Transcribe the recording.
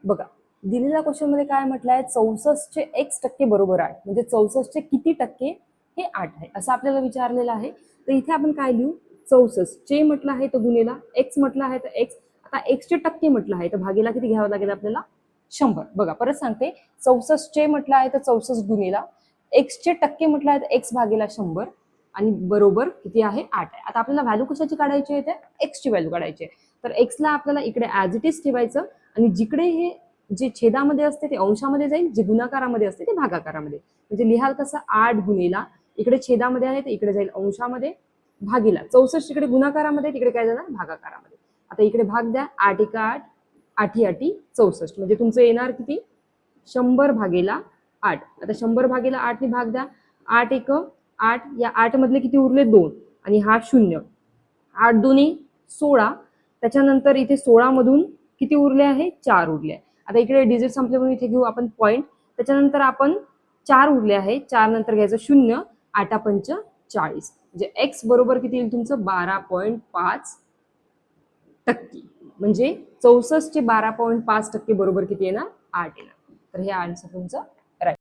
बघा दिलेल्या क्वेश्चन मध्ये काय म्हटलंय 64चे x% बरोबर 8 म्हणजे 64चे किती टक्के हे 8 आहे असं आपल्याला विचारलेलं आहे. तर इथे आपण काय लिहू 64 चे म्हटलं आहे तर गुणिला x म्हटलं आहे तर x. आता x चे टक्के म्हटलं आहे तर भागीला किती घ्यावं लागेल आपल्याला 100. बघा परत सांगते 64 चे म्हटलं आहे तर 64 गुणिला x चे टक्के म्हटलं आहे तर x भागीला 100 आणि बरोबर किती आहे 8 आहे. आता आपल्याला व्हॅल्यू कशाची काढायची आहे ते x ची व्हॅल्यू काढायची आहे. तर x ला आपल्याला इकडे ऍज इट इज ठेवायचं आणि जिकडे हे जे छेदामध्ये असते ते अंशामध्ये जाईल, जे गुणाकारामध्ये असते ते भागाकारामध्ये. म्हणजे लिहाल कसं 8 गुणिला इकडे छेदामध्ये आहे तर इकडे जाईल अंशामध्ये भागीला 64 इकडे गुणाकारामध्ये तिकडे काय जाणार भागाकारामध्ये. आता इकडे भाग द्या 8 × 8 8 × 8 64 म्हणजे तुमचं येणार किती 100 भागीला 8. आता 100 भागीला 8 ने भाग द्या 8 × 8 या 8 मधले किती उरले 2 आणि हा 0. 8 दुनी 16 त्याच्यानंतर इथे 16 मधून किती उरले आहे 4 उरले. आता इकडे डिजिट संपले म्हणून इथे घेऊ आपण पॉईंट. त्याच्यानंतर आपण 4 उरले आहे 4 नंतर घ्यायचं 0 8 पंच 40 म्हणजे x बरोबर किती येईल तुमचं 12.5% म्हणजे 64 चे 12.5% बरोबर किती येणार 8 येणार. तर हे आन्सर तुमचं